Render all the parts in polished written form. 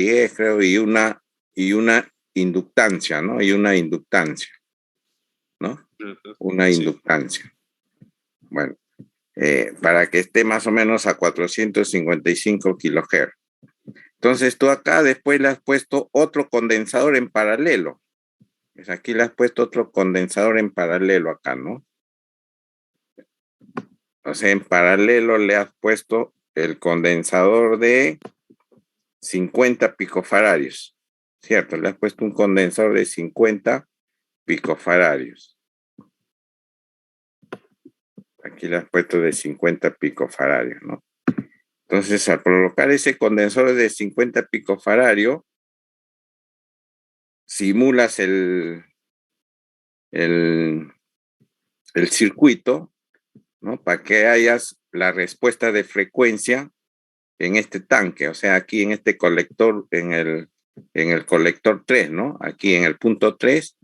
10, creo, y una inductancia, ¿no? Y una inductancia, ¿no? Una inductancia. Bueno, para que esté más o menos a 455 kilohertz. Entonces tú acá después le has puesto otro condensador en paralelo. Pues aquí le has puesto otro condensador en paralelo acá, ¿no? O sea, en paralelo le has puesto el condensador de 50 picofaradios, ¿cierto? Le has puesto un condensador de 50 picofaradios. Aquí le has puesto de 50 picofaradios, ¿no? Entonces, al colocar ese condensador de 50 picofaradios, simulas el circuito, ¿no? Para que hayas la respuesta de frecuencia en este tanque, o sea, aquí en este colector, en el colector 3, ¿no? Aquí en el punto 3,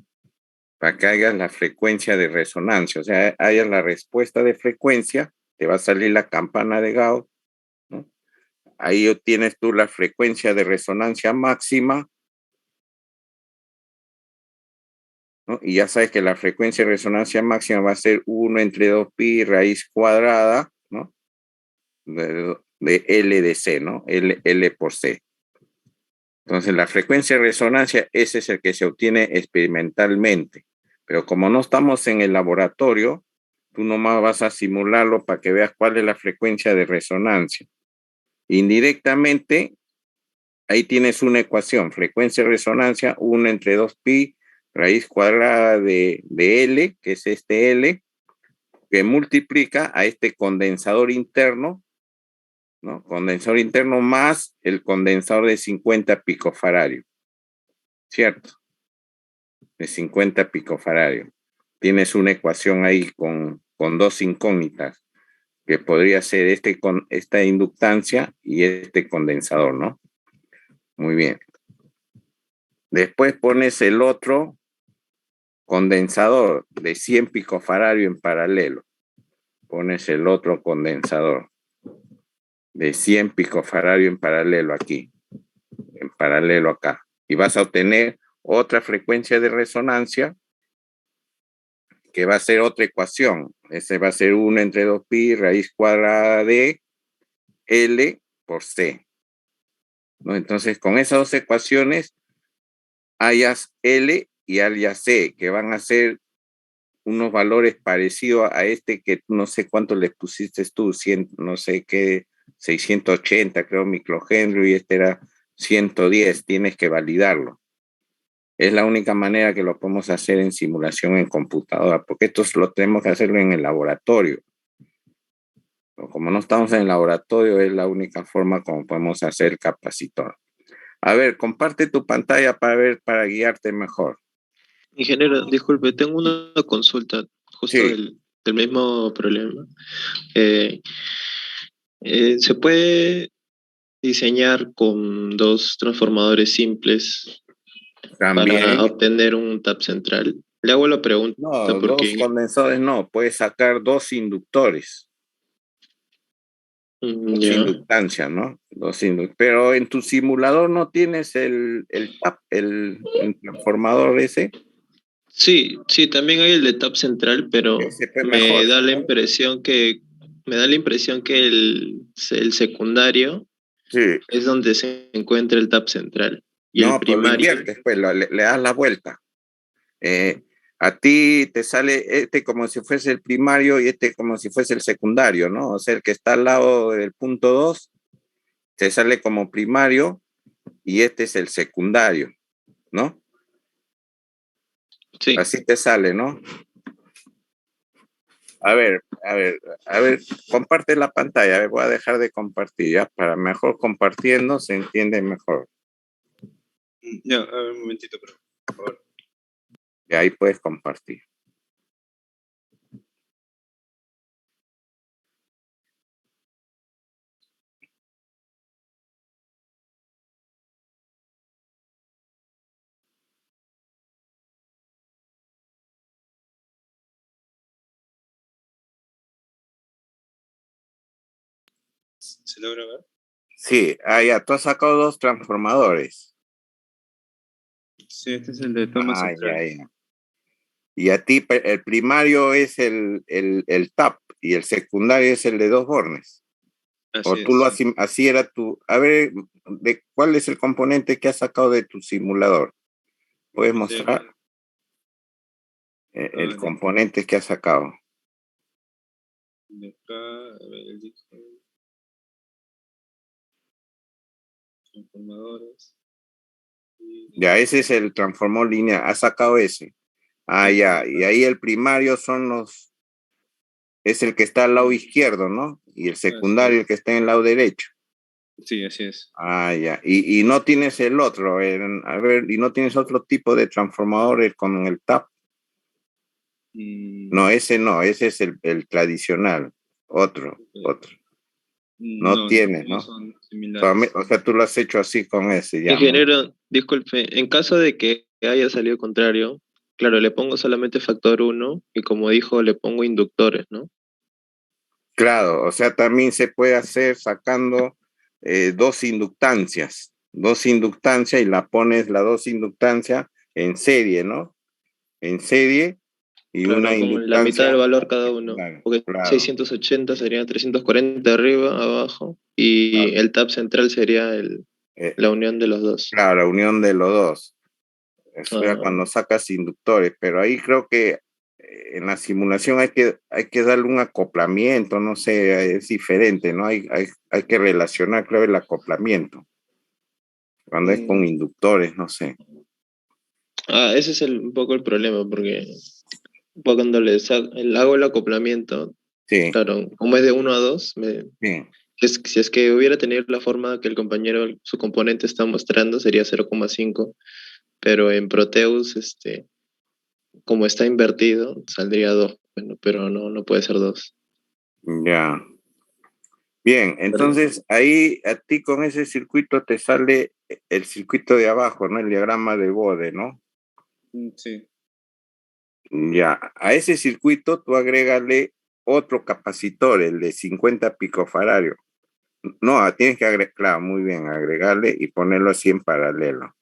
para que hagas la frecuencia de resonancia, o sea, hayas la respuesta de frecuencia, te va a salir la campana de Gauss, ¿no? Ahí obtienes tú la frecuencia de resonancia máxima, ¿no? Y ya sabes que la frecuencia de resonancia máxima va a ser 1 entre 2pi raíz cuadrada, ¿no? De L de C, ¿no? L por C. Entonces, la frecuencia de resonancia, ese es el que se obtiene experimentalmente. Pero como no estamos en el laboratorio, tú nomás vas a simularlo para que veas cuál es la frecuencia de resonancia. Indirectamente, ahí tienes una ecuación, frecuencia de resonancia, 1 entre 2pi, raíz cuadrada de L, que es este L, que multiplica a este condensador interno, ¿no? Condensador interno más el condensador de 50 picofaradios, ¿cierto? De 50 picofaradios. Tienes una ecuación ahí con dos incógnitas, que podría ser esta inductancia y este condensador, ¿no? Muy bien. Después pones el otro condensador de 100 picofaradios en paralelo. Pones el otro condensador de 100 picofaradios en paralelo aquí, en paralelo acá. Y vas a obtener otra frecuencia de resonancia que va a ser otra ecuación. Ese va a ser 1 entre 2pi raíz cuadrada de L por C, ¿no? Entonces, con esas dos ecuaciones, hallas L y hallas C, que van a ser unos valores parecidos a este que no sé cuánto le pusiste tú, 100, no sé qué, 680 creo microhenry, y este era 110, tienes que validarlo. Es la única manera que lo podemos hacer en simulación en computadora, porque esto lo tenemos que hacerlo en el laboratorio. Pero como no estamos en el laboratorio, es la única forma como podemos hacer capacitor. A ver, comparte tu pantalla para guiarte mejor. Ingeniero, disculpe, tengo una consulta justo Sí, del mismo problema. Eh, ¿Se puede diseñar con dos transformadores simples para también. obtener un tap central? Le hago la pregunta No, dos porque condensadores no, puedes sacar dos inductores, dos ya. inductancias, ¿no? Pero en tu simulador no tienes el tap, el transformador ese. Sí, sí, también hay el de tap central, pero Ese fue mejor. me da la impresión que el secundario Sí, es donde se encuentra el tap central y el no, pues lo primario. inviertes, pues le das la vuelta. Eh, a ti te sale este como si fuese el primario y este como si fuese el secundario, ¿no? O sea, el que está al lado del punto 2 te sale como primario y este es el secundario, ¿no? Sí. Así te sale, ¿no? A ver, comparte la pantalla. A ver, voy a dejar de compartir ya para mejor compartiendo se entiende mejor. Ya, a ver, un momentito, por favor. Y ahí puedes compartir. ¿Se logra ver? Sí, ya, tú has sacado dos transformadores. Sí, este es el de toma Ya, central. ya. Y a ti el primario es el TAP y el secundario es el de dos bornes. O Así tú lo es. así era tu. A ver, ¿cuál es el componente que has sacado de tu simulador? ¿Puedes El de, mostrar el de, componente que has sacado? de acá, a ver, el disco, transformadores. Ya, ese es el transformador lineal. Has sacado ese. Sí, Ya. Y ahí el primario es el que está al lado izquierdo, ¿no? Y el así secundario el es. que está en el lado derecho. Sí, así es. Ya. Y no tienes el otro. A ver, y no tienes otro tipo de transformador con el TAP. Mm, No, ese es el tradicional. Otro. No no, tienes, no ¿no? son similares. O sea, tú lo has hecho así con ese, ya. Ingeniero, disculpe, en caso de que haya salido contrario, claro, le pongo solamente factor uno y como dijo, le pongo inductores, ¿no? Claro, o sea, también se puede hacer sacando dos inductancias y la pones la dos inductancias en serie, ¿no? En serie y una Claro, con la mitad del inductancia valor cada uno, particular. porque Claro, 680 sería 340 arriba, abajo, y claro. el tab central sería Eh, la unión de los dos. claro, la unión de los dos. Eso ya Ah, cuando sacas inductores, pero ahí creo que en la simulación hay que darle un acoplamiento, no sé, es diferente, ¿no? Hay que relacionar, creo, el acoplamiento, cuando es con mm, inductores, no sé. ese es un poco el problema, porque cuando hago el acoplamiento, Sí, claro, como es de uno a 2 sí, si es que hubiera tenido la forma que el compañero, su componente está mostrando, sería 0,5, pero en Proteus, como está invertido, saldría 2, bueno, pero no puede ser 2. ya. Bien, entonces ahí a ti con ese circuito te sale el circuito de abajo, ¿no? El diagrama de Bode, ¿no? Sí. Ya, a ese circuito tú agrégale otro capacitor, el de 50 picofaradios. No, tienes que agregar, claro, muy bien, agregarle y ponerlo así en paralelo.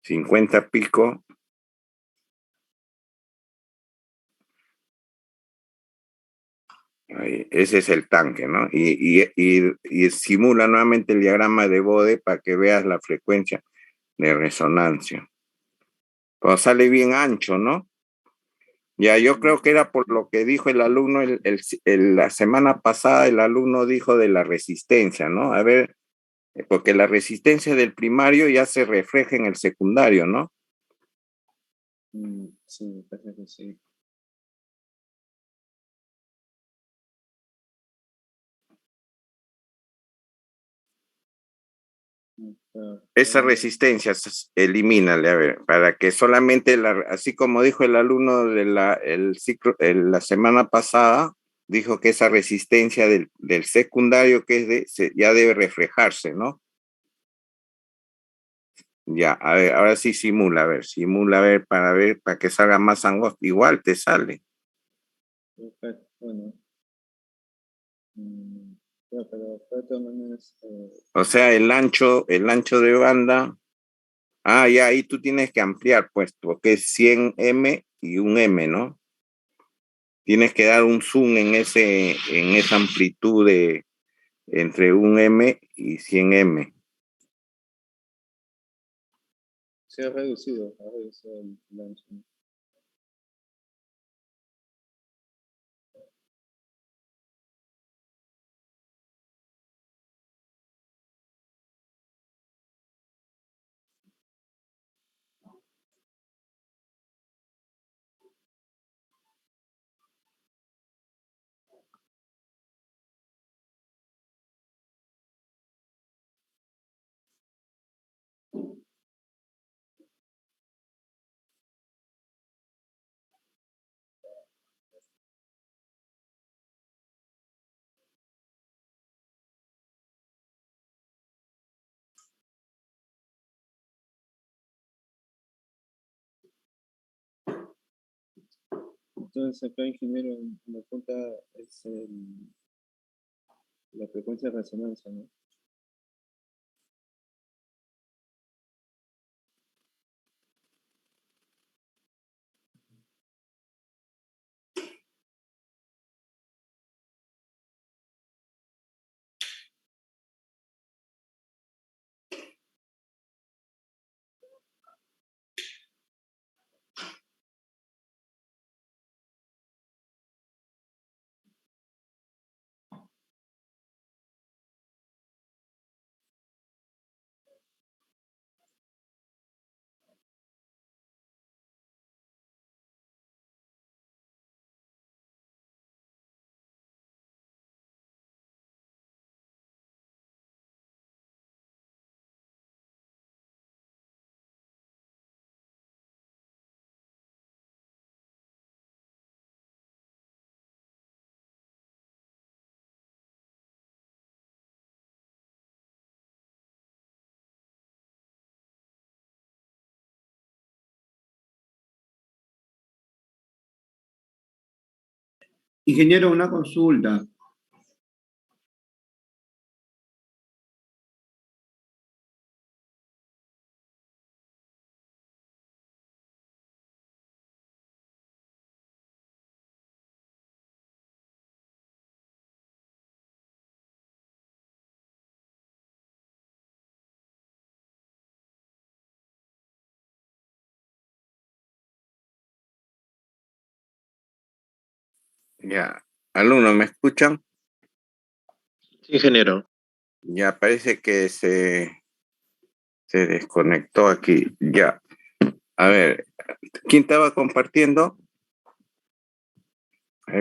50 pico, ahí, ese es el tanque, ¿no? Y simula nuevamente el diagrama de Bode para que veas la frecuencia de resonancia. Pues sale bien ancho, ¿no? Ya, yo creo que era por lo que dijo el alumno la semana pasada, el alumno dijo de la resistencia, ¿no? A ver, porque la resistencia del primario ya se refleja en el secundario, ¿no? Sí, me parece que sí. Esa resistencia, elimínale, a ver, para que solamente, así como dijo el alumno de el ciclo, la semana pasada, dijo que esa resistencia del secundario que es ya debe reflejarse, ¿no? Ya, a ver, ahora sí simula, a ver, para que salga más angosto. Igual te sale. Perfecto. Bueno, ya, pero de todas maneras, O sea, el ancho de banda. Ya ahí tú tienes que ampliar, pues, porque es 100 M y un M, ¿no? Tienes que dar un zoom en esa amplitud entre un M y 100 M. se ha reducido el ancho. Entonces acá, ingeniero, me apunta es La frecuencia de resonancia, ¿no? Ingeniero, una consulta. Ya, alumnos, ¿me escuchan? Sí, ingeniero. Ya parece que se desconectó aquí. Ya, a ver, ¿quién estaba compartiendo?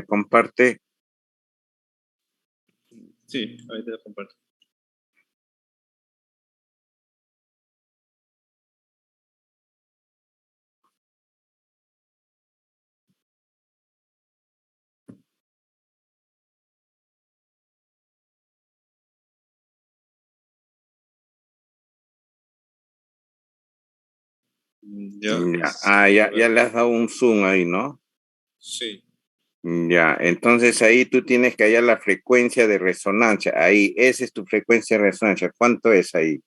Comparte. Sí, ahí te lo comparto. Ya. Ya, ya le has dado un zoom ahí, ¿no? Sí. Ya, entonces ahí tú tienes que hallar la frecuencia de resonancia. Ahí, esa es tu frecuencia de resonancia. ¿Cuánto es ahí?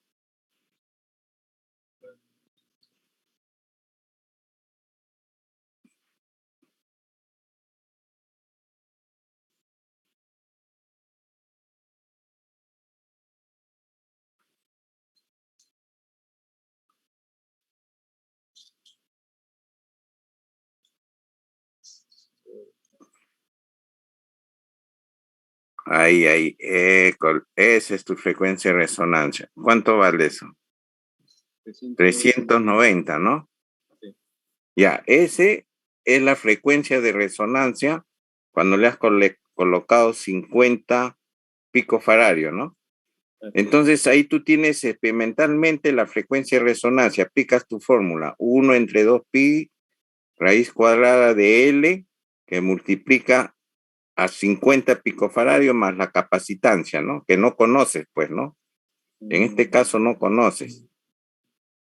Ahí, esa es tu frecuencia de resonancia. ¿Cuánto vale eso? 390, ¿no? Sí. Ya, ese es la frecuencia de resonancia cuando le has colocado 50 picofaradios, ¿no? Entonces ahí tú tienes experimentalmente la frecuencia de resonancia, aplicas tu fórmula, 1 entre 2 pi, raíz cuadrada de L, que multiplica a 50 picofaradios más la capacitancia, ¿no? Que no conoces, pues, ¿no? En este caso no conoces.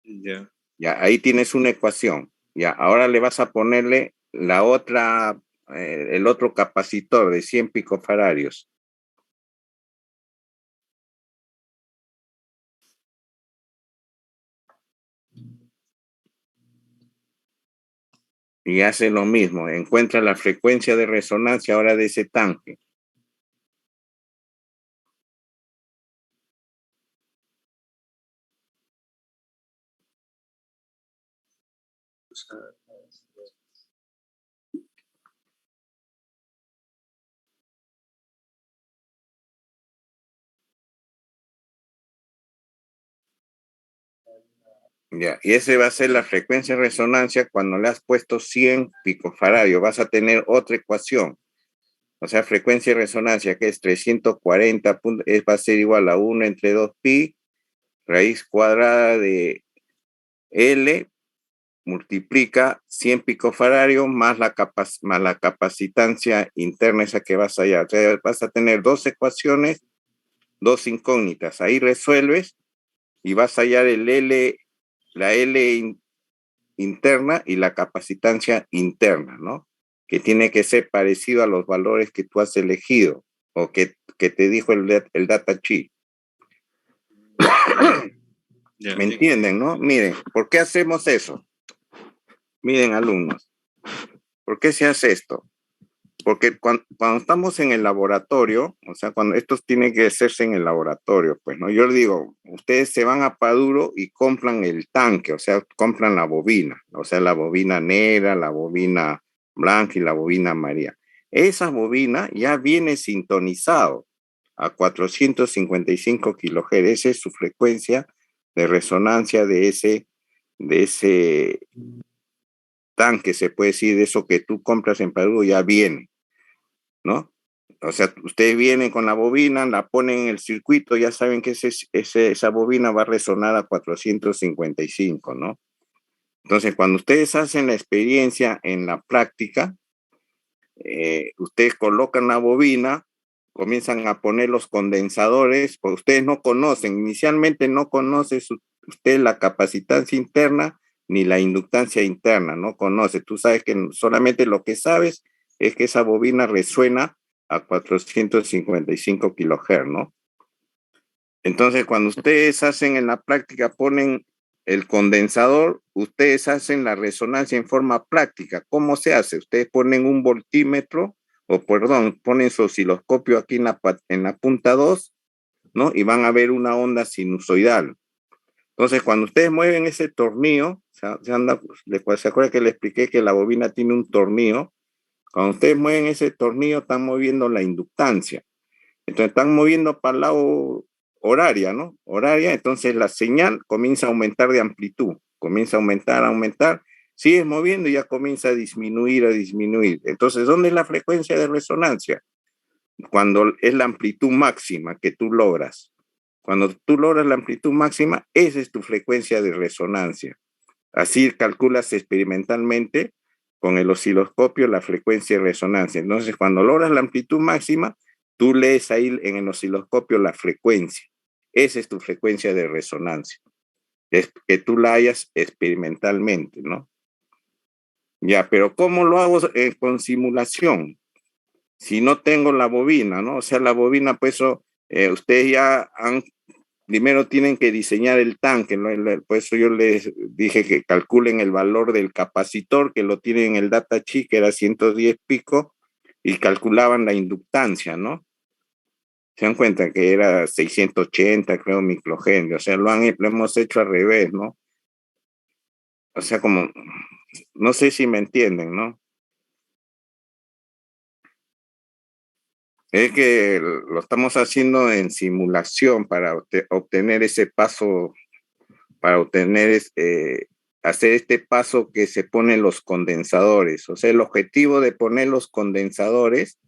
Ya. Ya, ahí tienes una ecuación. Ya, ahora le vas a ponerle la otra, el otro capacitor de 100 picofaradios. Y hace lo mismo, encuentra la frecuencia de resonancia ahora de ese tanque. Ya, y ese va a ser la frecuencia de resonancia cuando le has puesto 100 picofaradios. Vas a tener otra ecuación. O sea, frecuencia de resonancia que es 340, va a ser igual a 1 entre 2 pi, raíz cuadrada de L, multiplica 100 picofaradios más más la capacitancia interna esa que vas allá. O sea, vas a tener dos ecuaciones, dos incógnitas. Ahí resuelves y vas a hallar el L, la L interna y la capacitancia interna, ¿no? Que tiene que ser parecido a los valores que tú has elegido o que que te dijo el data sheet. Ya, ¿Me entienden, no? Miren, ¿por qué hacemos eso? Miren, alumnos, ¿por qué se hace esto? Porque cuando estamos en el laboratorio, o sea, cuando esto tiene que hacerse en el laboratorio, pues, ¿no? Yo les digo, ustedes se van a Paduro y compran el tanque, o sea, compran la bobina, o sea, la bobina negra, la bobina blanca y la bobina amarilla. Esa bobina ya viene sintonizado a 455 kHz, esa es su frecuencia de resonancia de ese tanque, se puede decir, de eso que tú compras en Paduro ya viene, ¿no? O sea, ustedes vienen con la bobina, la ponen en el circuito, ya saben que esa bobina va a resonar a 455, ¿no? Entonces, cuando ustedes hacen la experiencia en la práctica, ustedes colocan la bobina, comienzan a poner los condensadores, porque ustedes no conocen, inicialmente no conoce usted la capacitancia interna ni la inductancia interna, no conoce. Tú sabes que solamente lo que sabes es que esa bobina resuena a 455 kHz, ¿no? Entonces, cuando ustedes hacen en la práctica, ponen el condensador, ustedes hacen la resonancia en forma práctica. ¿Cómo se hace? Ustedes ponen un voltímetro, o perdón, ponen su osciloscopio aquí en la punta 2, ¿no? Y van a ver una onda sinusoidal. Entonces, cuando ustedes mueven ese tornillo, ¿se acuerda que le expliqué que la bobina tiene un tornillo? Cuando ustedes mueven ese tornillo, están moviendo la inductancia. Entonces están moviendo para el lado horaria, ¿no? Horaria, entonces la señal comienza a aumentar de amplitud, comienza a aumentar, sigues moviendo y ya comienza a disminuir, a disminuir. Entonces, ¿dónde es la frecuencia de resonancia? Cuando es la amplitud máxima que tú logras. Cuando tú logras la amplitud máxima, esa es tu frecuencia de resonancia. Así calculas experimentalmente con el osciloscopio la frecuencia de resonancia. Entonces, cuando logras la amplitud máxima, tú lees ahí en el osciloscopio la frecuencia. Esa es tu frecuencia de resonancia. Es que tú la hayas experimentalmente, ¿no? Ya, pero ¿cómo lo hago con simulación? Si no tengo la bobina, ¿no? O sea, la bobina, pues, ustedes ya primero tienen que diseñar el tanque, ¿no? Por eso yo les dije que calculen el valor del capacitor, que lo tienen en el datasheet, que era 110 pico, y calculaban la inductancia, ¿no? Se dan cuenta que era 680, creo, microhenry. O sea, lo hemos hecho al revés, ¿no? O sea, como, no sé si me entienden, ¿no? Es que lo estamos haciendo en simulación para obtener ese paso, para hacer este paso que se ponen los condensadores. O sea, el objetivo de poner los condensadores,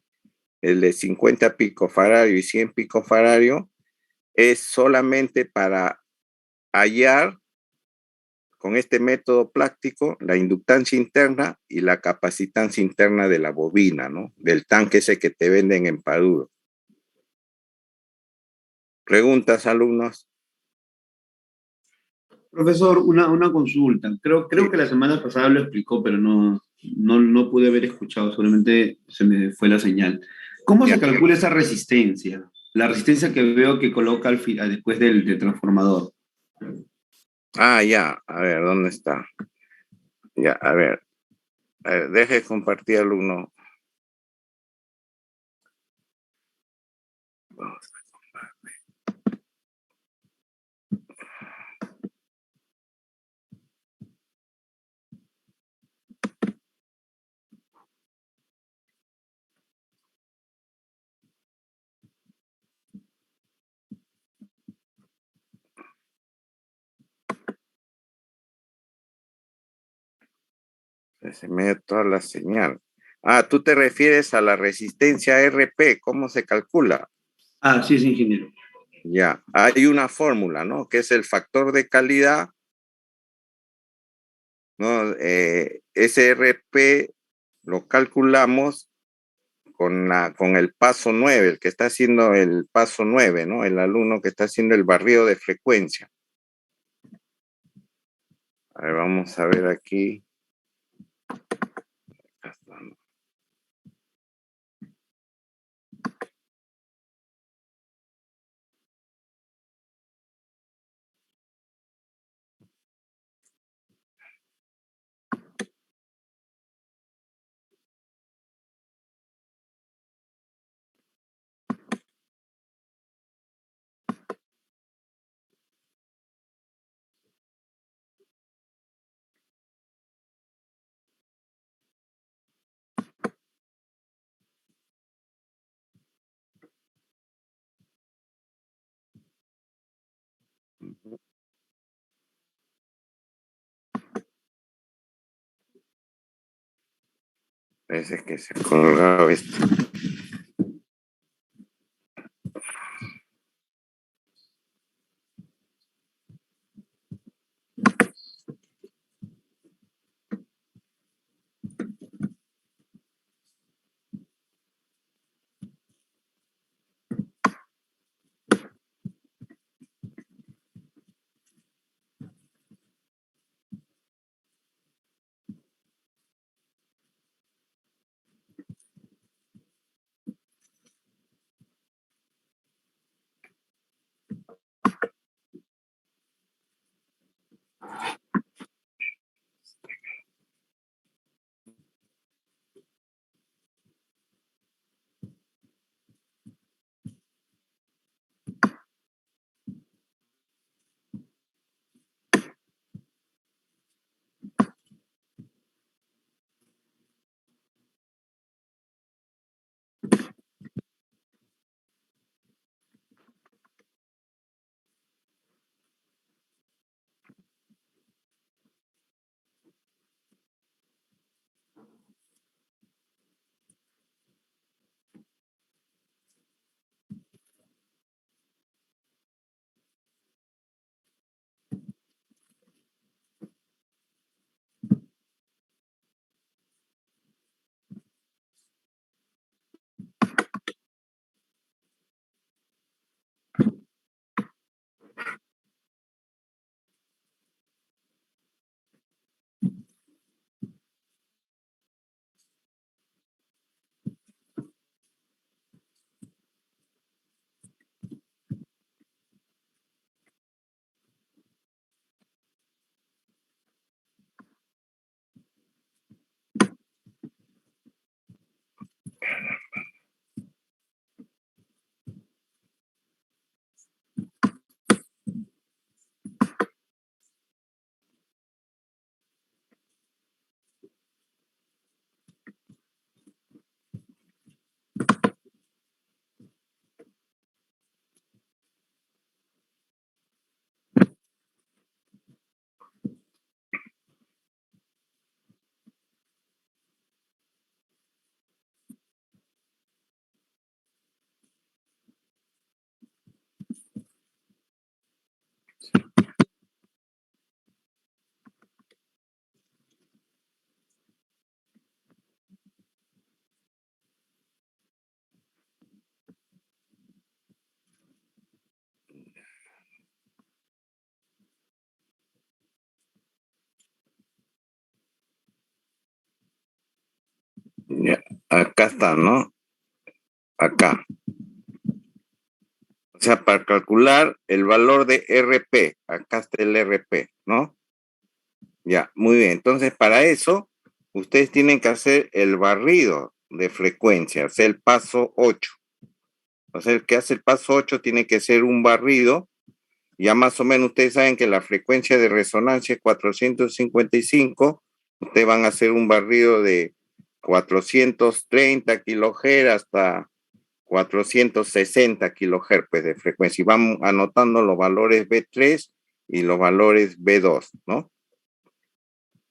el de 50 picofaradio y 100 picofaradio, es solamente para hallar con este método práctico la inductancia interna y la capacitancia interna de la bobina, ¿no? Del tanque ese que te venden en Paduro. ¿Preguntas, alumnos? Profesor, una consulta. Creo Sí. que la semana pasada lo explicó, pero no pude haber escuchado, solamente se me fue la señal. ¿Cómo se Ya. calcula esa resistencia? La resistencia que veo que coloca después del transformador. Ah, ya. A ver, ¿dónde está? Ya, a ver, deje compartir, alumno. Se me dio toda la señal. Ah, tú te refieres a la resistencia RP, ¿cómo se calcula? Ah, sí, es ingeniero. Ya, hay una fórmula, ¿no? Que es el factor de calidad, ¿no? Ese RP lo calculamos con el paso 9, el que está haciendo el paso 9, ¿no? El alumno que está haciendo el barrido de frecuencia. A ver, vamos a ver aquí. Parece que se ha colgado esto. Ya, acá está, ¿no? Acá. O sea, para calcular el valor de RP, acá está el RP, ¿no? Ya, muy bien. Entonces, para eso, ustedes tienen que hacer el barrido de frecuencia, o sea, el paso 8. O sea, el que hace el paso 8 tiene que ser un barrido. Ya más o menos ustedes saben que la frecuencia de resonancia es 455. Ustedes van a hacer un barrido de 430 kilohertz hasta 460 kilohertz pues, de frecuencia. Y van anotando los valores B3 y los valores B2, ¿no?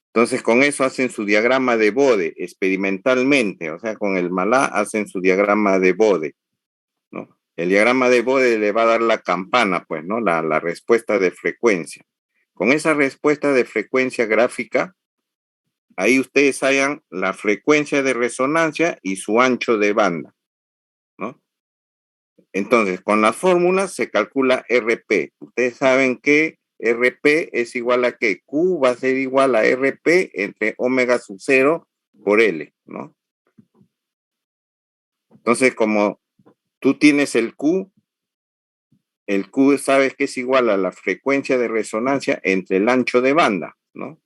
Entonces, con eso hacen su diagrama de Bode experimentalmente, o sea, con el MALA hacen su diagrama de Bode, ¿no? El diagrama de Bode le va a dar la campana, pues, ¿no? La respuesta de frecuencia. Con esa respuesta de frecuencia gráfica, ahí ustedes hallan la frecuencia de resonancia y su ancho de banda, ¿no? Entonces, con las fórmulas se calcula RP. Ustedes saben que RP es igual a que Q va a ser igual a RP entre omega sub 0 por L, ¿no? Entonces, como tú tienes el Q sabes que es igual a la frecuencia de resonancia entre el ancho de banda, ¿no?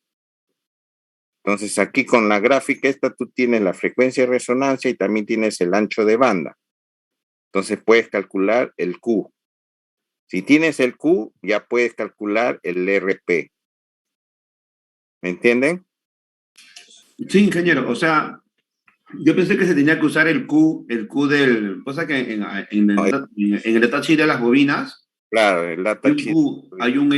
Entonces, aquí con la gráfica esta tú tienes la frecuencia de resonancia y también tienes el ancho de banda. Entonces, puedes calcular el Q. Si tienes el Q, ya puedes calcular el RP. ¿Me entienden? Sí, ingeniero. O sea, yo pensé que se tenía que usar el Q del... Cosa que en el datashi de las bobinas Claro, el Hay un datasheet. Q, hay Hay un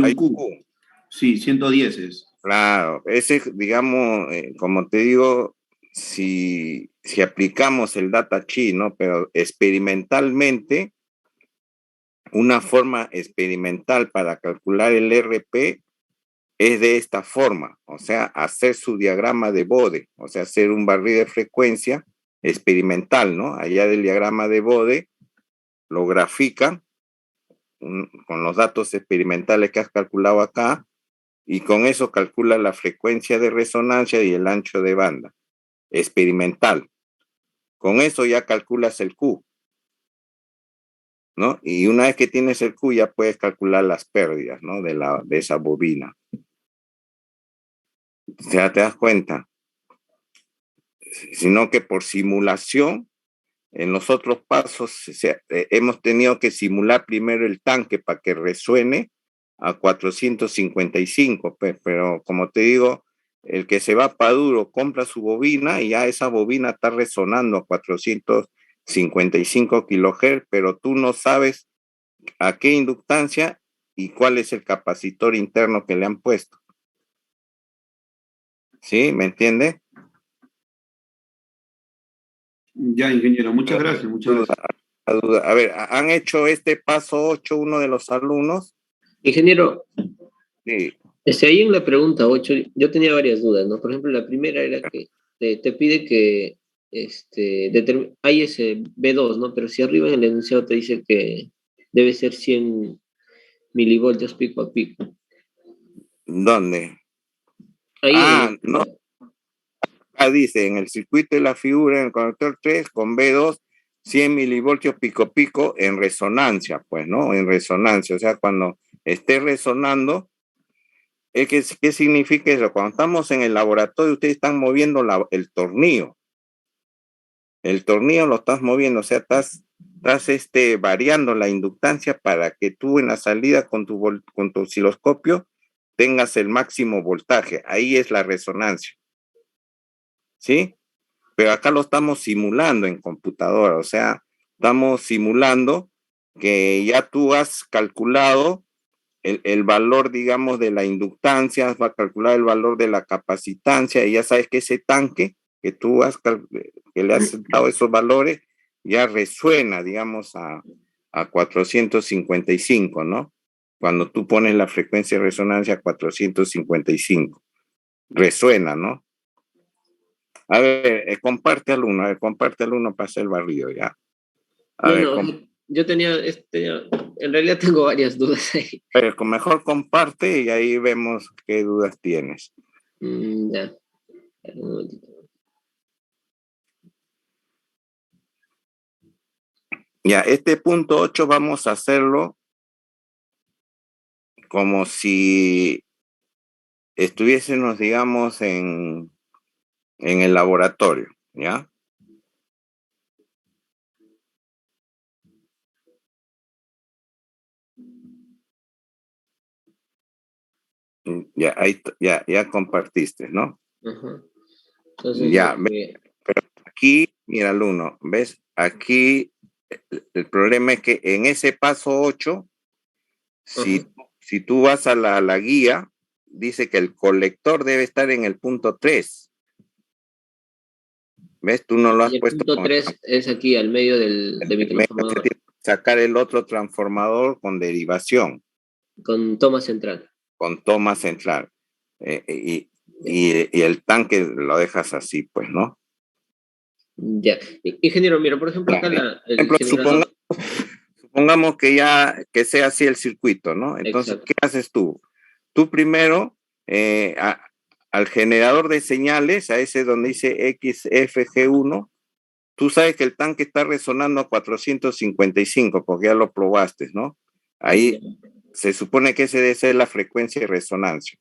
un Q. Q. Sí, 110 es. Claro, ese, digamos, como te digo, si aplicamos el datasheet, ¿no? Pero experimentalmente, una forma experimental para calcular el RP es de esta forma, o sea, hacer su diagrama de Bode, o sea, hacer un barrido de frecuencia experimental, ¿no? Allá del diagrama de Bode, lo grafican con los datos experimentales que has calculado acá, y con eso calcula la frecuencia de resonancia y el ancho de banda experimental. Con eso ya calculas el Q, ¿no? Y una vez que tienes el Q ya puedes calcular las pérdidas, ¿no? De esa bobina. O sea, te das cuenta. Sino que por simulación, en los otros pasos hemos tenido que simular primero el tanque para que resuene a 455, pues, pero como te digo, el que se va para duro compra su bobina y ya esa bobina está resonando a 455 kilohertz, pero tú no sabes a qué inductancia y cuál es el capacitor interno que le han puesto. ¿Sí? ¿Me entiende? Ya, ingeniero, muchas gracias, muchas gracias. A ver, ¿han hecho este paso 8 uno de los alumnos? Ingeniero, Sí. ahí en la pregunta 8 yo tenía varias dudas, ¿no? Por ejemplo, la primera era que te pide que hay ese B2, ¿no? Pero si arriba en el enunciado te dice que debe ser 100 milivoltios pico a pico. ¿Dónde? Ahí No. Dice, en el circuito de la figura, en el conector 3, con B2, 100 milivoltios pico pico en resonancia, pues, ¿no? En resonancia, o sea, cuando esté resonando, ¿qué significa eso? Cuando estamos en el laboratorio, ustedes están moviendo el tornillo. El tornillo lo estás moviendo, o sea, estás variando la inductancia para que tú en la salida con tu osciloscopio tengas el máximo voltaje. Ahí es la resonancia. ¿Sí? Pero acá lo estamos simulando en computadora, o sea, estamos simulando que ya tú has calculado el valor, digamos, de la inductancia, vas a calcular el valor de la capacitancia y ya sabes que ese tanque que tú que le has dado esos valores ya resuena, digamos, a 455, ¿no? Cuando tú pones la frecuencia de resonancia a 455, resuena, ¿no? A ver, comparte al uno para hacer el barrido ya. Yo tenía, en realidad tengo varias dudas ahí. Pero mejor comparte y ahí vemos qué dudas tienes. Ya. Ya, este punto 8 vamos a hacerlo como si estuviésemos, digamos, en el laboratorio, ¿ya? Ya, ahí, ya compartiste, ¿no? Ajá. Entonces, ya, pero aquí, mira, alumno, ¿ves? Aquí el problema es que en ese paso 8, si tú vas a la guía, dice que el colector debe estar en el punto 3. ¿Ves? Tú no lo has puesto. El punto 3 es aquí al medio de mi transformador. Sacar el otro transformador con derivación. Con toma central. Con toma central. Y el tanque lo dejas así, pues, ¿no? Ya. Ingeniero, mira, por ejemplo, acá supongamos que sea así el circuito, ¿no? Entonces, exacto. ¿Qué haces tú? Tú primero, al generador de señales, a ese donde dice XFG1, tú sabes que el tanque está resonando a 455, porque ya lo probaste, ¿no? Ahí se supone que ese debe ser la frecuencia de resonancia.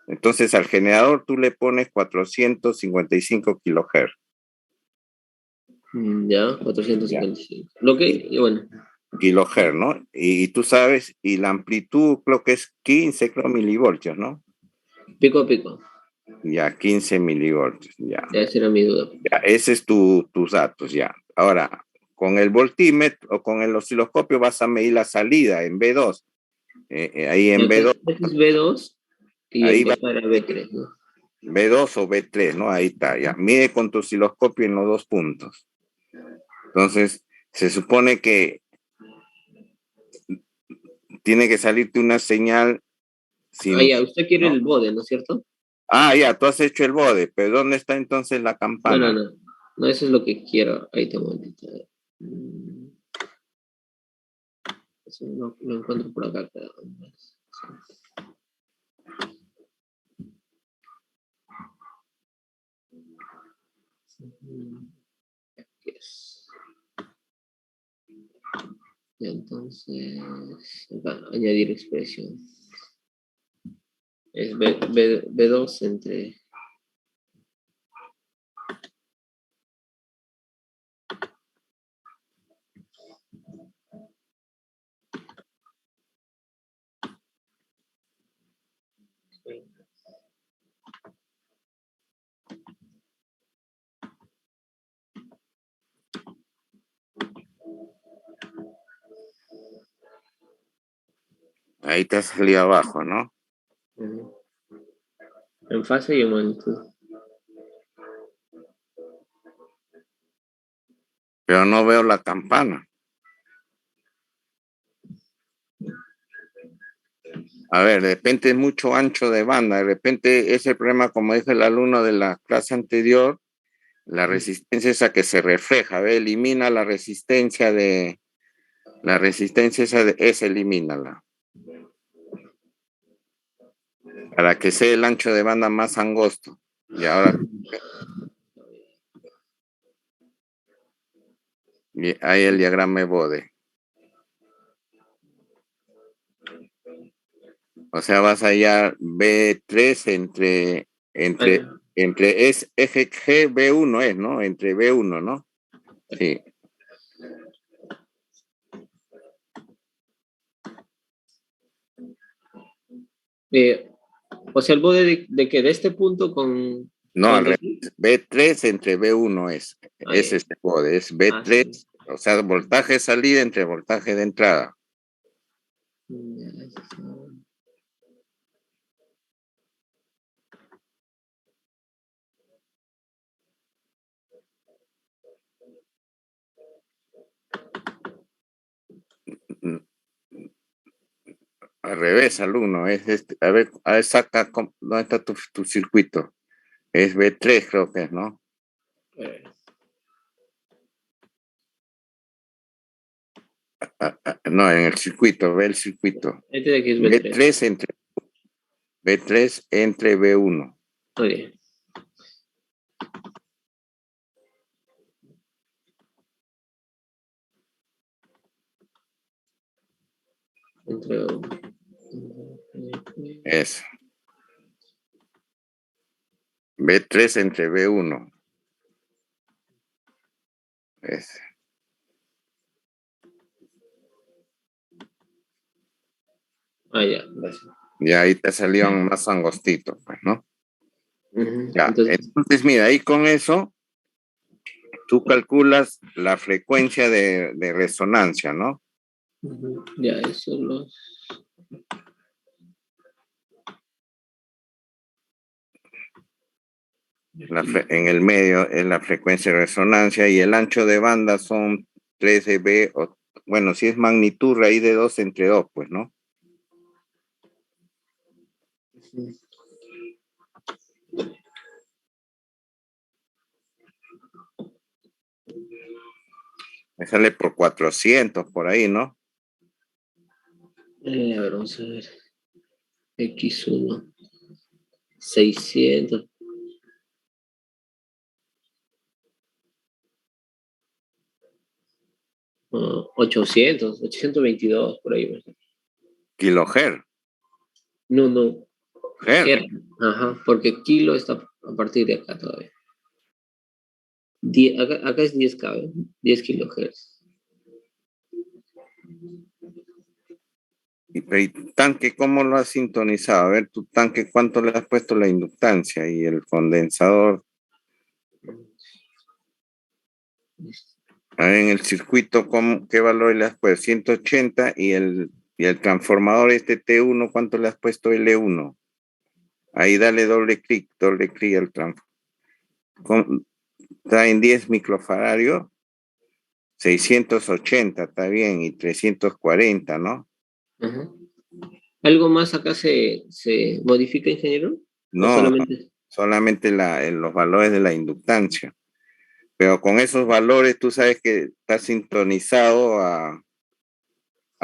Entonces, al generador tú le pones 455 kilohertz. Ya, 455. Lo que, bueno. Kilohertz, ¿no? Y tú sabes, y la amplitud creo que es 15 milivoltios, ¿no? Pico a pico. Ya, 15 milivoltios, ya. Esa era mi duda. Ya, ese es tus datos, ya. Ahora, con el voltímetro o con el osciloscopio vas a medir la salida en B2. Ahí en B2. Este es B2 y Ahí el va. beta era B3, ¿no? B2 o B3, ¿no? Ahí está, ya. Mide con tu osciloscopio en los 2 puntos. Entonces, se supone que tiene que salirte una señal. Ya, usted quiere ¿no? el bode, ¿no es cierto? Ya, tú has hecho el bode, pero ¿dónde está entonces la campana? No. No, eso es lo que quiero. Ahí tengo un momentito. Mm, Eso no lo encuentro por acá. Creo. Aquí es. Y entonces, acá, añadir expresión. Es B2 entre... Ahí te ha salido abajo, ¿no? En fase y en magnitud. Pero no veo la campana. A ver, de repente es mucho ancho de banda, de repente es el problema, como dijo el alumno de la clase anterior, la resistencia esa que se refleja, ¿ve? Elimina la resistencia esa elimínala. Para que sea el ancho de banda más angosto. Y ahora ahí el diagrama de Bode. O sea, vas a hallar B3 entre es eje G, B1 es, ¿no? Entre B1, ¿no? Sí. O sea, el bode de que de este punto con... No, al revés. B3 entre B1 es. Es este bode, es B3, sí. o sea, voltaje de salida entre voltaje de entrada. Al revés, alumno, es este. A ver, saca, ¿dónde está tu circuito? Es B3, creo que es, ¿no? No, en el circuito, ve el circuito. Este de aquí es B3 B3 entre B1. Oye. Entre... Eso. B3 entre B1. Ese. Ya, gracias. Y ahí te salieron más angostitos, pues, ¿no? Ya, entonces, mira, ahí con eso tú calculas la frecuencia de resonancia, ¿no? Ya, eso los... En el medio es la frecuencia de resonancia y el ancho de banda son 3 dB, o, bueno, si es magnitud raíz de 2 entre 2, pues, ¿no? Me sale por 400 por ahí, ¿no? A ver, vamos a ver. X1. 600. 822, por ahí. Kilohertz. No. Hertz. Ajá, porque kilo está a partir de acá todavía. Acá es 10 kb, 10 kilohertz. ¿Y tu tanque cómo lo has sintonizado? A ver, tu tanque, ¿cuánto le has puesto la inductancia y el condensador? A ver, en el circuito, ¿qué valor le has puesto? 180 y el transformador este T1, ¿cuánto le has puesto L1? Ahí dale doble clic al transformador. Está en 10 microfaradios, 680, está bien, y 340, ¿no? Ajá. ¿Algo más acá se modifica, ingeniero? ¿O No, solamente los valores de la inductancia. Pero con esos valores tú sabes que está sintonizado a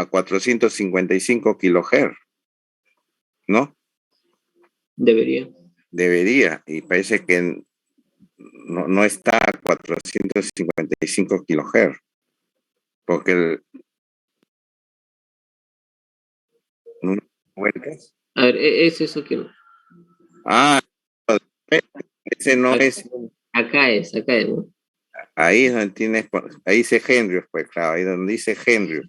455 kilohertz, ¿no? Debería. Debería, y parece que no está a 455 kilohertz, porque vueltas. A ver, es eso que no. Ah, ese no es, Acá es, ¿no? ahí es donde tienes, ahí dice Henry, pues claro, ahí donde dice Henry.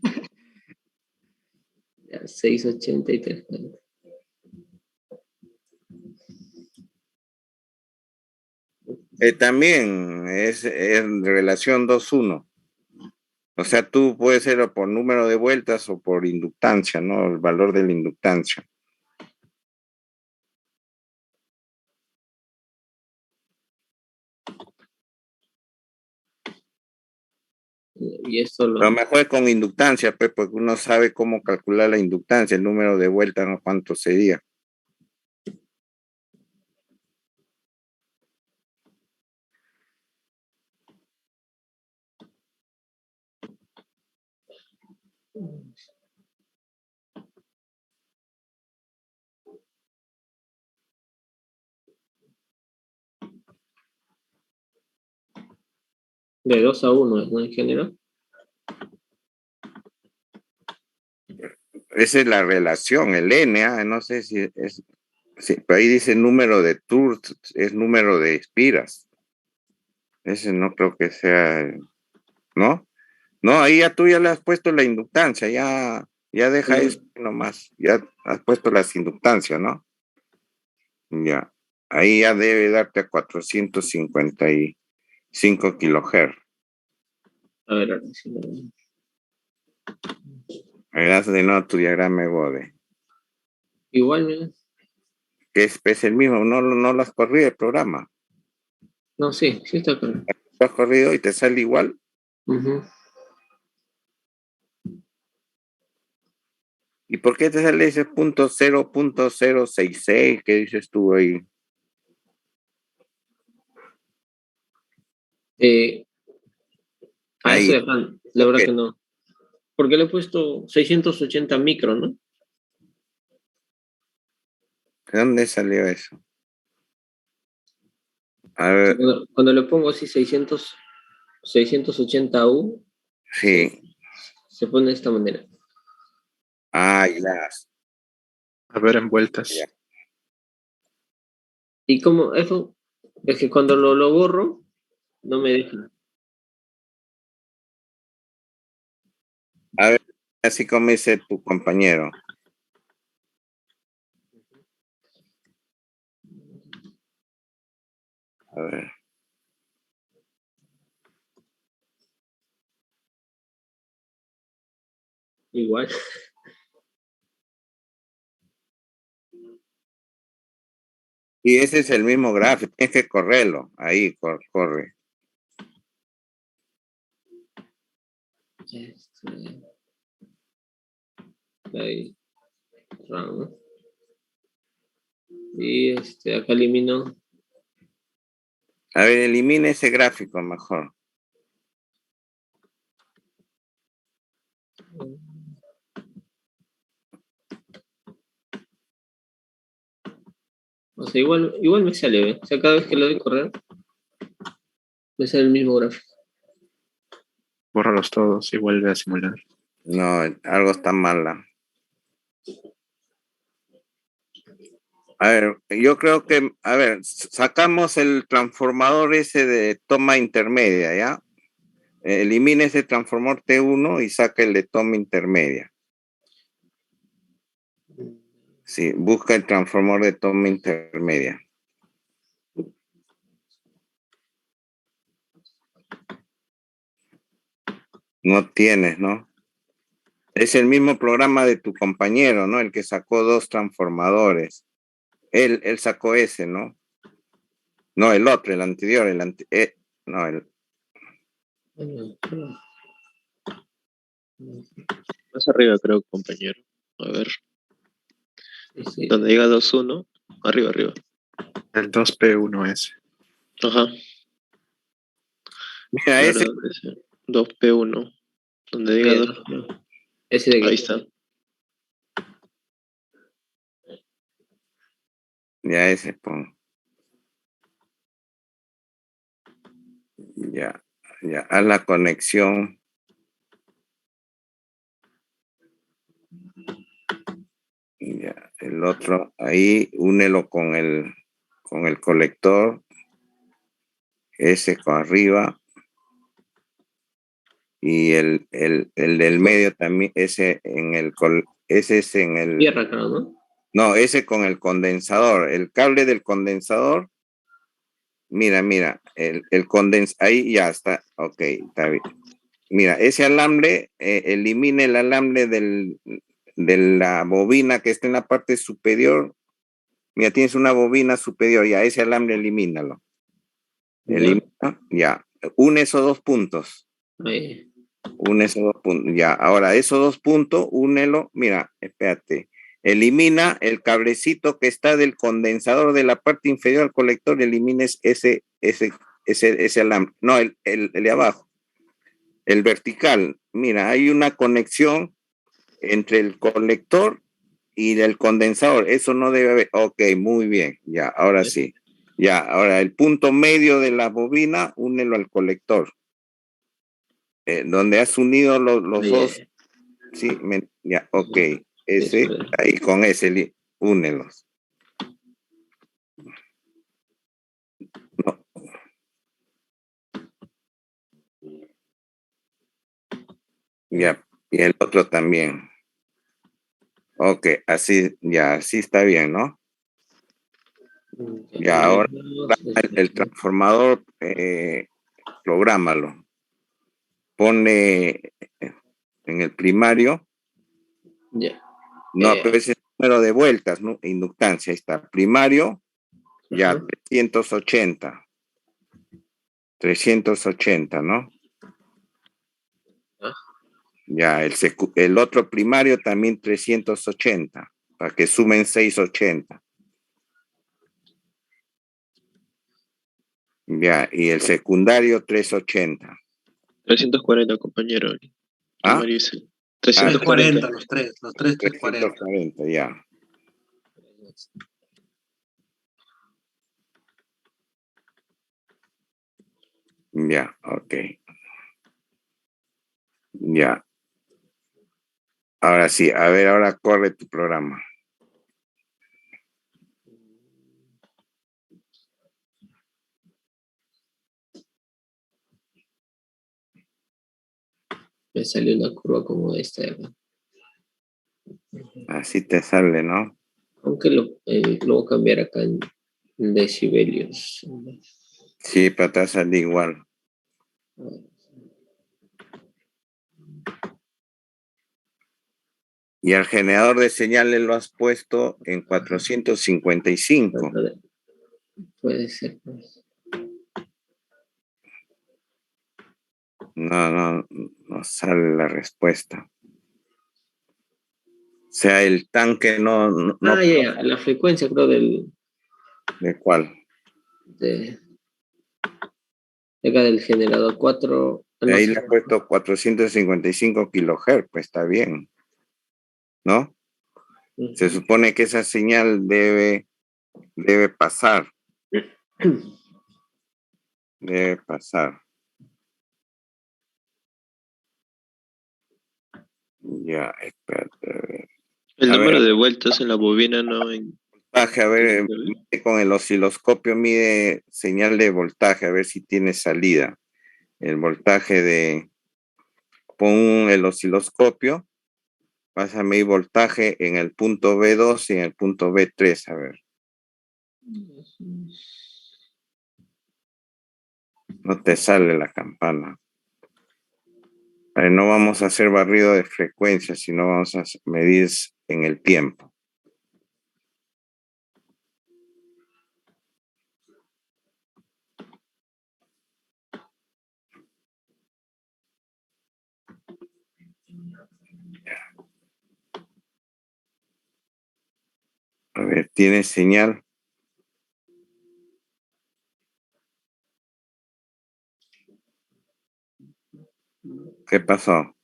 Ya, 683. También es en relación 2-1. O sea, tú puedes ser por número de vueltas o por inductancia, ¿no? El valor de la inductancia. Y esto Lo mejor es con inductancia, pues, porque uno sabe cómo calcular la inductancia, el número de vueltas, ¿no? Cuánto sería. de 2-1, ¿no, ingeniero? Esa es la relación, el N, no sé si es, sí, pero ahí dice número de turns, es número de espiras. Ese no creo que sea, ¿no? No, ahí ya tú ya le has puesto la inductancia, ya deja eso nomás, ya has puesto las inductancias, ¿no? Ya, ahí ya debe darte a 455 kilohertz. A ver, sí, Haz de nuevo tu diagrama de Bode. igual, mira. Que es el mismo, no lo has corrido el programa. No, sí está acá. Lo has corrido y te sale igual. Uh-huh. ¿Y por qué te sale ese punto 0.066 que dices tú ahí? Eso Ahí. de acá, la verdad que no. Porque le he puesto 680 micro, ¿no? ¿De dónde salió eso? A ver, Cuando le pongo así 680U, sí. se pone de esta manera. Ya. A ver, en vueltas. Ya. Y como eso, es que cuando lo borro, no me deja. A ver, así como dice tu compañero. A ver. Igual. Y ese es el mismo gráfico, tienes que correrlo. Ahí, corre. Ahí. Y acá elimino. A ver, elimina ese gráfico mejor. O sea, igual me sale, ¿ve? O sea, cada vez que lo doy correr, me sale el mismo gráfico. Bórralos todos y vuelve a simular. No, algo está mal. A ver, yo creo que, a ver, sacamos el transformador ese de toma intermedia, ¿ya? Elimina ese transformador T1 y saca el de toma intermedia. Sí, busca el transformador de toma intermedia. No tienes, ¿no? Es el mismo programa de tu compañero, ¿no? El que sacó 2 transformadores. Él sacó ese, ¿no? No, el otro, el anterior, no, Más arriba, creo, compañero. A ver, Sí. donde diga 2-1, arriba, arriba. El 2P1S. Ajá, Mira, claro, ese, donde dice 2P1, donde diga 2. Ese de Ahí aquí. está. ya ese, pon. Ya, haz la conexión. Ya, el otro, ahí, únelo con el colector. Ese con arriba. Y el del medio también, ese es en el. Tierra, creo, ¿no? No, ese con el condensador. El cable del condensador. Mira, ahí ya está. Ok, está bien. Mira, ese alambre, elimina el alambre de la bobina que está en la parte superior. Mira, tienes una bobina superior, ya, ese alambre elimínalo. Elimina, ya. Une esos 2 puntos. Ahí. Une esos 2 puntos. Ya, ahora esos 2 puntos, únelo. Mira, espérate. Elimina el cablecito que está del condensador de la parte inferior al colector. Elimines ese alambre. No, el de abajo. El vertical. Mira, hay una conexión entre el colector y el condensador. Eso no debe haber. Ok, muy bien. Ya, ahora sí. Ya, ahora el punto medio de la bobina, únelo al colector. Donde has unido los Ahí, dos. Sí, ya, ok. Ese, Eso. ahí con ese, únelos. No. Ya, y el otro también. Ok, así, ya, así está bien, ¿no? Ya, ahora el transformador, prográmalo. Pone en el primario. Ya. No, pero ese es el número de vueltas, ¿no? Inductancia, ahí está. Primario, ya, Ajá. 380. 380, ¿no? Ah. Ya, el otro primario también 380, para que sumen 680. Ya, y el secundario 380. 340, compañero. ¿Ah? Marisa. 340, 340. los tres 340. 340, ya. Ya, ok. Ya. Ahora sí, a ver, ahora corre tu programa. Me salió una curva como esta. Así te sale, ¿no? Aunque lo voy a cambiar acá en decibelios. Sí, pero te sale igual. Y al generador de señales lo has puesto en 455. Puede ser, pues. No sale la respuesta. O sea, el tanque no Ya. La frecuencia, creo, ¿De cuál? de acá del generador 4. Ahí le has puesto 455 kilohertz, pues está bien, ¿no? Se supone que esa señal debe pasar. Debe pasar. Ya, espérate, a ver. El A número ver, de vueltas en la bobina, no en. voltaje, a ver, con el osciloscopio mide señal de voltaje, a ver si tiene salida. El voltaje pon el osciloscopio, vas a medir voltaje en el punto B2 y en el punto B3, a ver. No te sale la campana. No vamos a hacer barrido de frecuencia, sino vamos a medir en el tiempo. A ver, ¿tiene señal? ¿Qué pasó?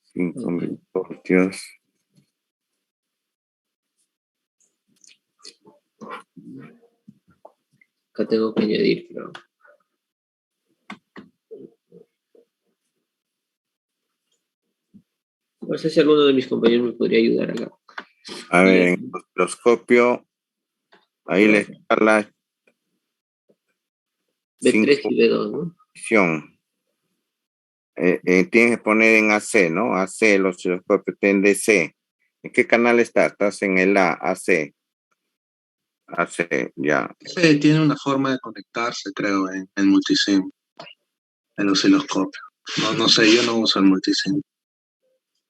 5 milivoltios. Acá tengo que añadir, pero... No sé si alguno de mis compañeros me podría ayudar acá. A ver, en el osciloscopio, ahí le está la B3 y B2, ¿no? posición. Tienes que poner en AC, ¿no? AC, el osciloscopio está en DC. ¿En qué canal está? Estás en el A, AC. AC, ya. Sí, tiene una forma de conectarse, creo, en multisim, el osciloscopio. No sé, yo no uso el multisim.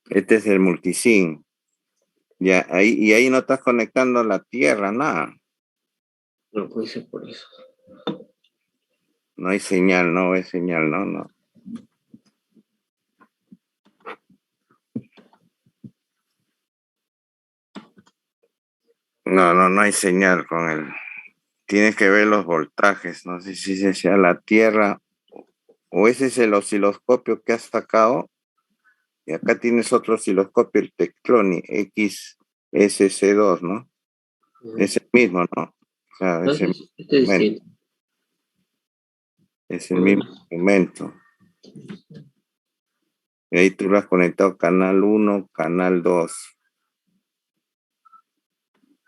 Este es el multisim. Ya, ahí, y ahí no estás conectando la tierra, nada. No puede ser por eso. No hay señal, no hay señal, no. No hay señal con él. Tienes que ver los voltajes. No sé si sea la tierra o ese es el osciloscopio que has sacado. Y acá tienes otro osciloscopio, el Tectronic XSC2, ¿no? Es el mismo, ¿no? O sea, es el mismo Este es distinto. Es el mismo instrumento. Y ahí tú lo has conectado canal 1, canal 2,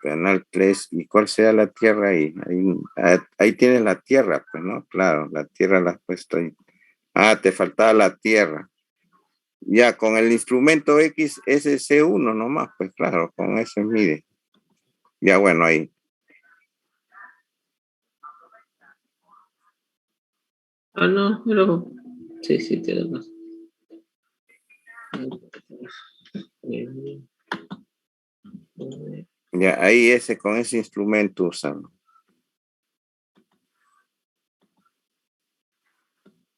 canal 3. ¿Y cuál sea la tierra ahí? Ahí tienes la tierra, pues, ¿no? Claro, la tierra la has puesto ahí. Ah, te faltaba la tierra. Ya, con el instrumento XSC1 nomás, pues claro, con ese mide. Ya, bueno, ahí. Ah, no, pero... Sí, tienes más. Ya, ahí con ese instrumento usan.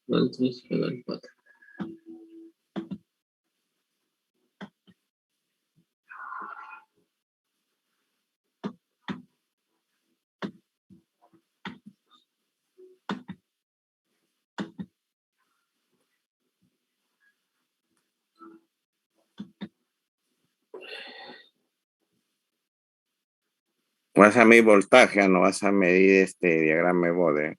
Al 3, al 4. Vas a medir voltaje, no vas a medir este diagrama de Bode.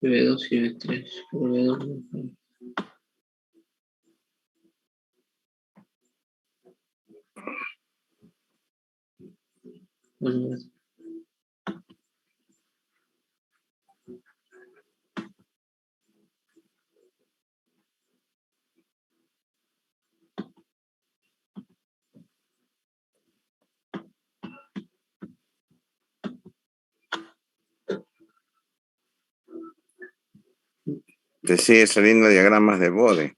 B2 y B3. B2. Bueno, Te sigue saliendo diagramas de Bode.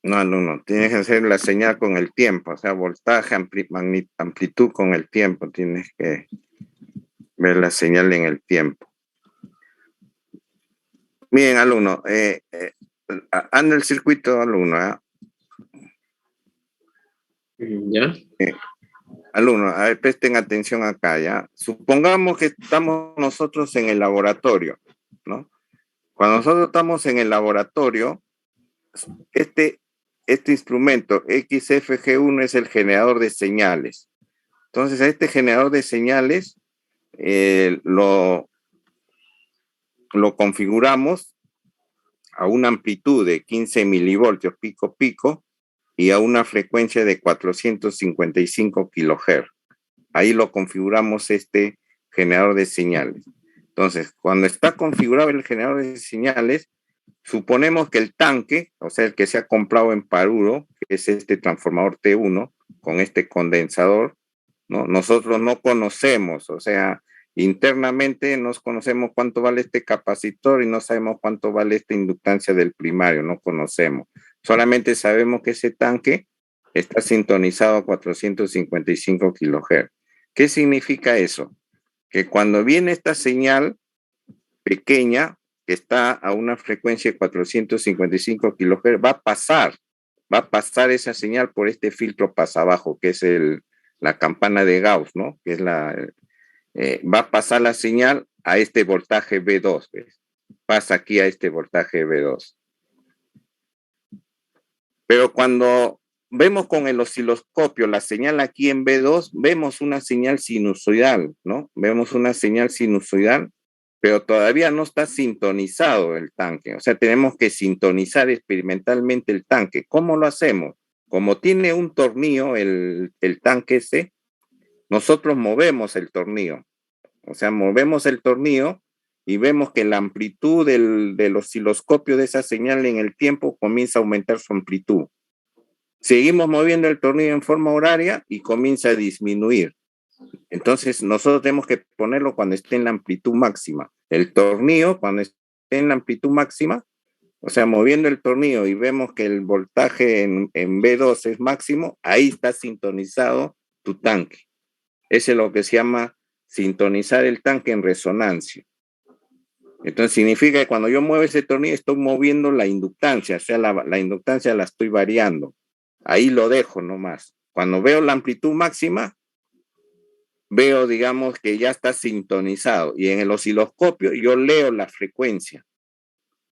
No. Tienes que hacer la señal con el tiempo, o sea, voltaje, amplitud con el tiempo. Tienes que ver la señal en el tiempo. Bien, alumno. Anda el circuito, alumno. ¿ya? Alumno, a ver, presten atención acá, ¿ya? Supongamos que estamos nosotros en el laboratorio, ¿no? Cuando nosotros estamos en el laboratorio, este instrumento XFG1 es el generador de señales. Entonces, a este generador de señales lo configuramos a una amplitud de 15 milivoltios pico y a una frecuencia de 455 kilohertz. Ahí lo configuramos este generador de señales. Entonces, cuando está configurado el generador de señales, suponemos que el tanque, o sea, el que se ha comprado en Paruro, que es este transformador T1, con este condensador, ¿no? Nosotros no conocemos, o sea, internamente no conocemos cuánto vale este capacitor y no sabemos cuánto vale esta inductancia del primario, no conocemos. Solamente sabemos que ese tanque está sintonizado a 455 kHz. ¿Qué significa eso? Que cuando viene esta señal pequeña, que está a una frecuencia de 455 kHz, va a pasar esa señal por este filtro pasabajo, que es la campana de Gauss, ¿no? Que es va a pasar la señal a este voltaje V2, ¿ves? Pasa aquí a este voltaje V2. Pero cuando vemos con el osciloscopio la señal aquí en V2, vemos una señal sinusoidal, ¿no? Vemos una señal sinusoidal, pero todavía no está sintonizado el tanque. O sea, tenemos que sintonizar experimentalmente el tanque. ¿Cómo lo hacemos? Como tiene un tornillo el tanque ese, nosotros movemos el tornillo. O sea, movemos el tornillo y vemos que la amplitud del osciloscopio de esa señal en el tiempo comienza a aumentar su amplitud. Seguimos moviendo el tornillo en forma horaria y comienza a disminuir. Entonces, nosotros tenemos que ponerlo cuando esté en la amplitud máxima. El tornillo, cuando esté en la amplitud máxima, o sea, moviendo el tornillo y vemos que el voltaje en V2 es máximo, ahí está sintonizado tu tanque. Eso es lo que se llama sintonizar el tanque en resonancia. Entonces significa que cuando yo muevo ese tornillo estoy moviendo la inductancia, o sea, la inductancia la estoy variando. Ahí lo dejo nomás. Cuando veo la amplitud máxima, veo, digamos, que ya está sintonizado. Y en el osciloscopio yo leo la frecuencia.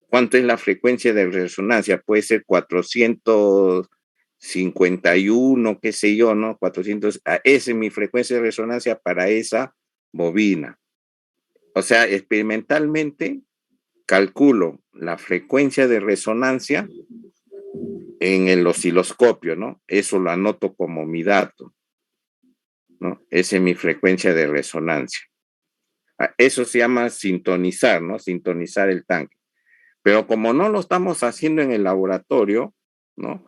¿Cuánto es la frecuencia de resonancia? Puede ser 451, qué sé yo, ¿no? 400. Esa es mi frecuencia de resonancia para esa bobina. O sea, experimentalmente calculo la frecuencia de resonancia en el osciloscopio, ¿no? Eso lo anoto como mi dato, ¿no? Esa es mi frecuencia de resonancia. Eso se llama sintonizar, ¿no? Sintonizar el tanque. Pero como no lo estamos haciendo en el laboratorio, ¿no?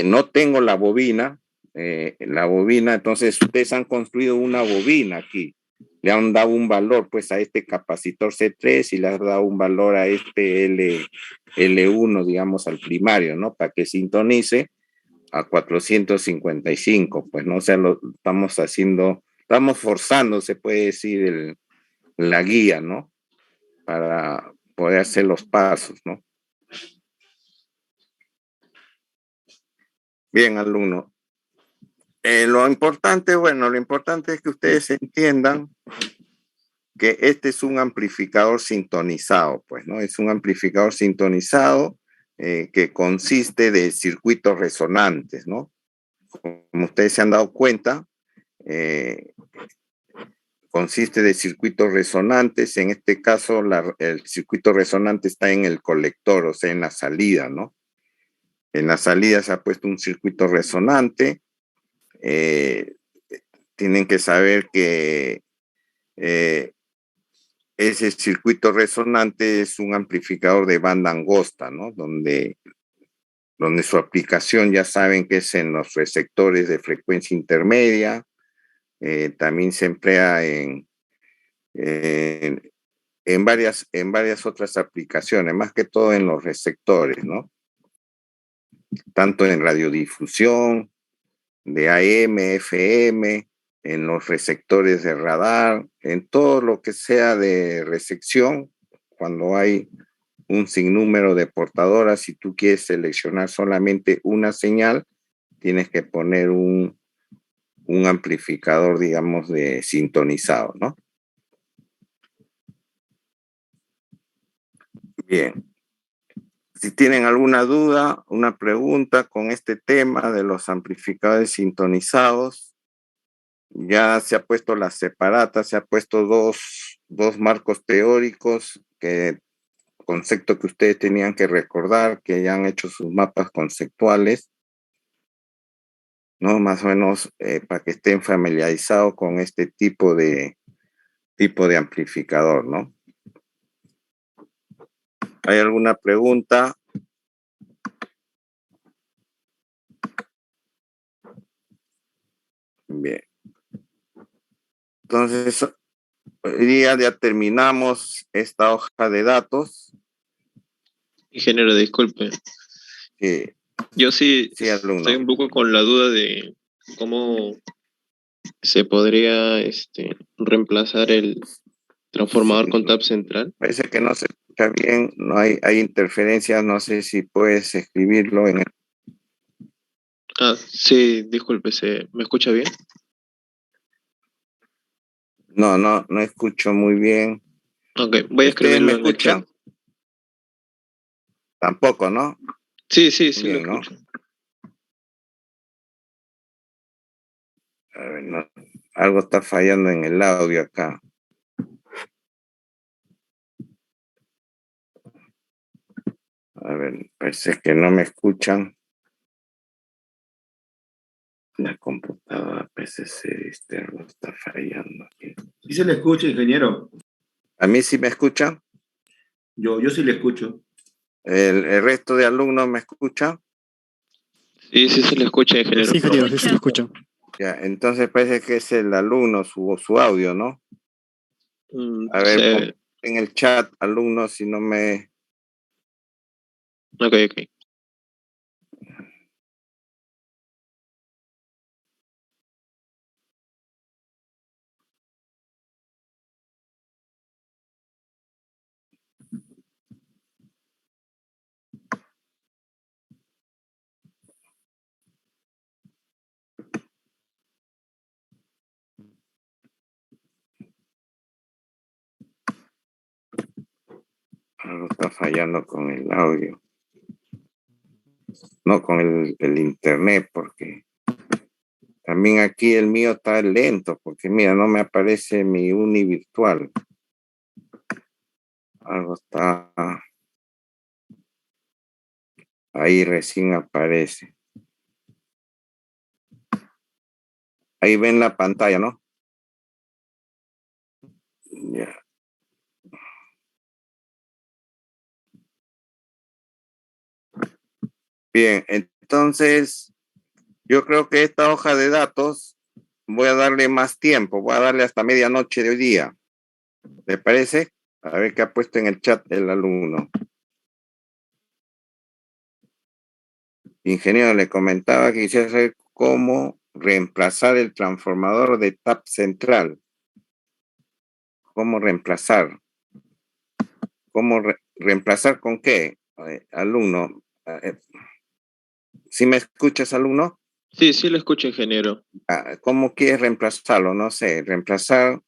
No tengo la bobina, entonces ustedes han construido una bobina aquí. Le han dado un valor pues a este capacitor C3 y le han dado un valor a este L1, digamos, al primario, ¿no? Para que sintonice a 455, pues, ¿no? O sea, estamos forzando, se puede decir, la guía, ¿no? Para poder hacer los pasos, ¿no? Bien, alumno. Lo importante es que ustedes entiendan que este es un amplificador sintonizado, pues, ¿no? Es un amplificador sintonizado que consiste de circuitos resonantes, ¿no? Como ustedes se han dado cuenta, consiste de circuitos resonantes. En este caso, el circuito resonante está en el colector, o sea, en la salida, ¿no? En la salida se ha puesto un circuito resonante. Tienen que saber que ese circuito resonante es un amplificador de banda angosta, ¿no? Donde su aplicación ya saben que es en los receptores de frecuencia intermedia. También se emplea en varias otras aplicaciones, más que todo en los receptores, ¿no? Tanto en radiodifusión, de AM, FM, en los receptores de radar, en todo lo que sea de recepción, cuando hay un sinnúmero de portadoras, si tú quieres seleccionar solamente una señal, tienes que poner un amplificador, digamos, de sintonizado, ¿no? Bien. Si tienen alguna duda, una pregunta con este tema de los amplificadores sintonizados, ya se ha puesto la separata, se ha puesto dos marcos teóricos, concepto que ustedes tenían que recordar, que ya han hecho sus mapas conceptuales, ¿no? Más o menos para que estén familiarizados con este tipo de tipo de amplificador, ¿no? ¿Hay alguna pregunta? Bien. Entonces, hoy día ya terminamos esta hoja de datos. Ingeniero, disculpe. Yo sí, sí, alumno. estoy un poco con la duda de cómo se podría reemplazar el transformador con tap central. Parece que no se escucha bien, no hay interferencias, no sé si puedes escribirlo en el... Sí, disculpe, ¿me escucha bien? No escucho muy bien. Ok, voy a escribirlo en el chat. Tampoco, ¿no? Sí, bien, lo escucho. A ver, no, algo está fallando en el audio acá. A ver, parece que no me escuchan. La computadora PCC, algo está fallando aquí. Sí se le escucha, ingeniero. ¿A mí sí me escuchan? Yo sí le escucho. ¿El resto de alumnos me escuchan? Sí se le escucha, ingeniero. Sí, ingeniero, sí se lo escuchan. Ya, entonces parece que es el alumno, su audio, ¿no? A ver, en el chat, alumnos, si no me... Ok. Algo está fallando con el audio. No, con el internet, porque también aquí el mío está lento, porque mira, no me aparece mi uni virtual. Algo está... Ahí recién aparece. Ahí ven la pantalla, ¿no? Ya. Bien, entonces yo creo que esta hoja de datos voy a darle más tiempo, voy a darle hasta medianoche de hoy día. ¿Le parece? A ver qué ha puesto en el chat el alumno. Ingeniero, le comentaba que quisiera saber cómo reemplazar el transformador de tap central. ¿Cómo reemplazar? ¿Cómo reemplazar con qué? Alumno, ¿sí me escuchas, alumno? Sí lo escucho, ingeniero. ¿Cómo quieres reemplazarlo? No sé, reemplazar...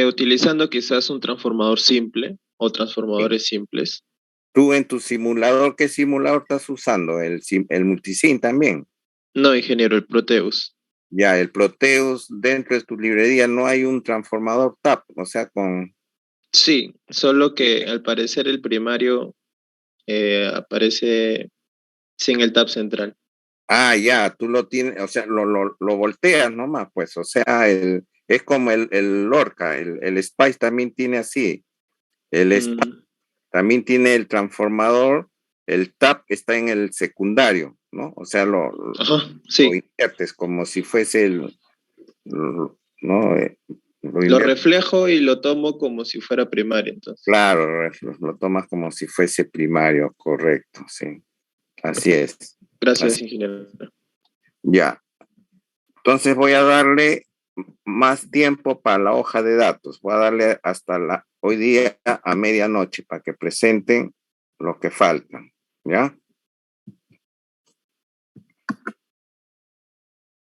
Utilizando quizás un transformador simple o transformadores simples. ¿Tú en tu simulador, qué simulador estás usando? ¿El Multisim también? No, ingeniero, el Proteus. Ya, el Proteus, dentro de tu librería no hay un transformador TAP, o sea, con... Sí, solo que al parecer el primario aparece sin el tap central. Ya, tú lo tienes, o sea, lo volteas nomás, pues, o sea, es como el Lorca, el Spice también tiene así. Spice también tiene el transformador, el TAP está en el secundario, ¿no? O sea, lo inviertes como si fuese ¿no? Lo reflejo y lo tomo como si fuera primario, entonces. Claro, lo tomas como si fuese primario, correcto, sí. Así es. Gracias, ingeniero. Ya. Entonces voy a darle más tiempo para la hoja de datos. Voy a darle hasta hoy día a medianoche para que presenten lo que faltan, ¿ya?